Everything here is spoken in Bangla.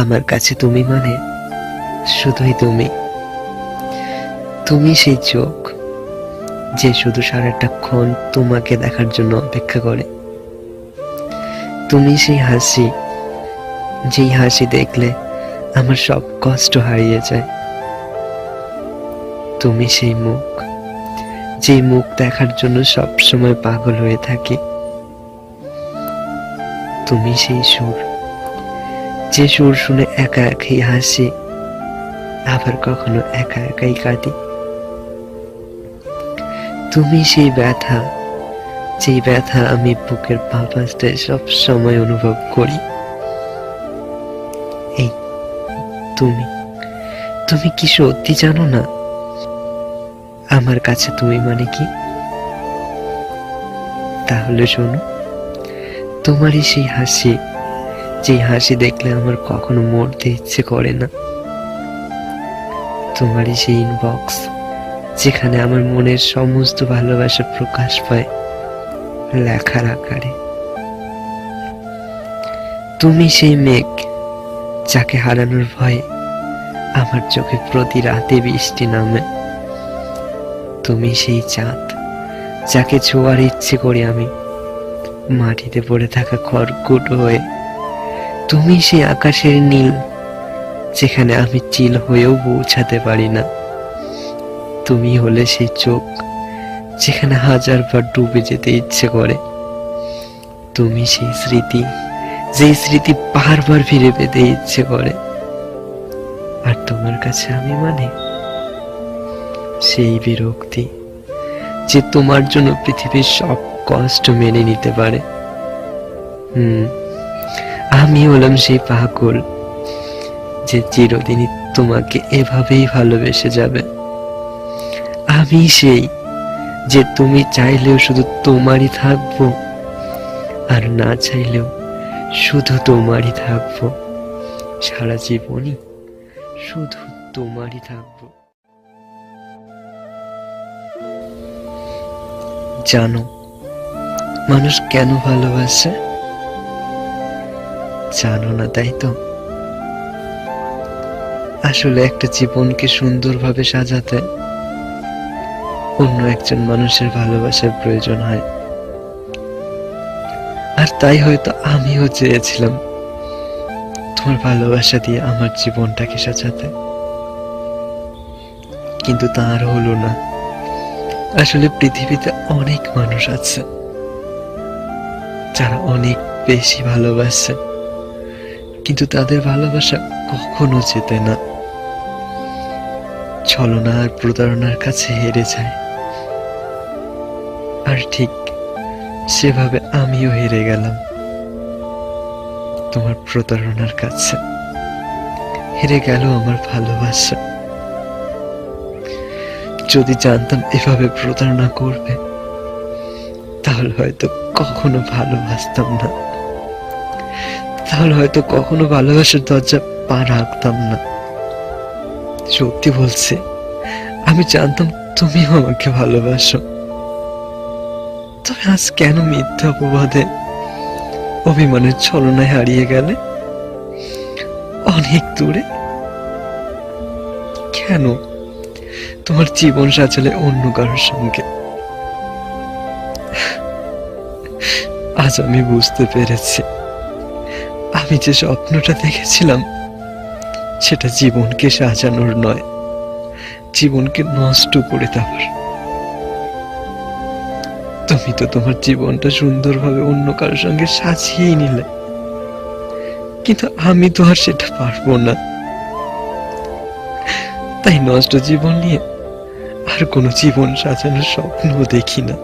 আমার কাছে তুমি মানে শুধুই তুমি। তুমি সেই চোখ যে শুধু সারাটাক্ষণ তোমাকে দেখার জন্য অপেক্ষা করে। তুমি সেই হাসি যেই হাসি দেখলে আমার সব কষ্ট হারিয়ে যায়। তুমি সেই মুখ যেই মুখ দেখার জন্য সব সময় পাগল হয়ে থাকি। তুমি সেই সুর যে সুর শুনে একা একাই হাসি, আবার কখনো একা একাই কাঁদি। তুমি সেই ব্যথা যেই ব্যথা আমি বুকের বাঁ পাশটায় সব সময় অনুভব করি। এই তুমি তুমি কি সত্যি জানো না আমার কাছে তুমি মানে কি? তাহলে শোনো, তোমারই সেই হাসি যেই হাসি দেখলে আমার কখনো মরতে ইচ্ছে করে না। তোমারই সেই ইনবক্স যেখানে আমার মনের সমস্ত ভালোবাসা প্রকাশ পায় লেখার আকারে। তুমি সেই মেঘ যাকে হারানোর ভয়ে আমার চোখে প্রতি রাতে বৃষ্টি নামে। তুমি সেই চাঁদ যাকে ছোঁয়ার ইচ্ছে করি আমি মাটিতে পড়ে থাকা খড়কুটো হয়ে। তুমি সেই আকাশের নীল যেখানে আমি চিল হয়েও পৌঁছাতে পারি না। তুমি হলে সেই চোখ যেখানে হাজারবার ডুবে যেতে ইচ্ছে করে। তুমি সেই স্মৃতি যেই স্মৃতি বারবার ফিরে পেতে ইচ্ছে করে। আর তোমার কাছে আমি মানে সেই বিরক্তি যে তোমার জন্য পৃথিবীর সব কষ্ট মেনে নিতে পারে। আমি হলাম সেই পাগল যে চিরদিনই তোমাকে এভাবেই ভালোবেসে যাবে। আমি সেই যে তুমি চাইলেও শুধু তোমারই থাকবো, আর না চাইলেও শুধু তোমারই থাকবো। সারা জীবনই শুধু তোমারই থাকবো। জানো মানুষ কেন ভালোবাসে? জানো না তাই তো? আসলে একটা জীবনকে সুন্দরভাবে সাজাতে অন্য একজন মানুষের ভালোবাসার প্রয়োজন হয়। আর তাই হয়তো আমিও চেয়েছিলাম তোমার ভালোবাসা দিয়ে আমার জীবনটাকে সাজাতে, কিন্তু তা আর হলো না। আসলে পৃথিবীতে অনেক মানুষ আছে যারা অনেক বেশি ভালোবাসে, কিন্তু তাদের ভালোবাসা কখনো জেতে না, ছলনা আর প্রতারণার কাছে হেরে যায়। আর ঠিক সেভাবে আমিও হেরে গেলাম তোমার প্রতারণার কাছে। হেরে গেল আমার ভালোবাসা। যদি জানতাম এভাবে প্রতারণা করবে তাহলে হয়তো কখনো ভালোবাসতাম না, তাহলে হয়তো কখনো ভালোবাসার দরজা পা রাখতাম না। সত্যি বলছি, আমি জানতাম তুমিও আমাকে ভালোবাসো। তবে আজ কেন মিথ্যা অপবাদে অভিমানের ছলনায় হারিয়ে গেলে অনেক দূরে? কেন তোমার জীবন সাজালে অন্য কারোর সঙ্গে? আজ আমি বুঝতে পেরেছি, আমি যে স্বপ্নটা দেখেছিলাম সেটা জীবনকে সাজানোর নয়, জীবনকে নষ্ট করে দেওয়ার। তুমি তো তোমার জীবনটা সুন্দরভাবে অন্য কারোর সঙ্গে সাজিয়ে নিলে, কিন্তু আমি তো আর সেটা পারবো না। তাই নষ্ট জীবন নিয়ে আর কোনো জীবন সাজানোর স্বপ্ন দেখি না।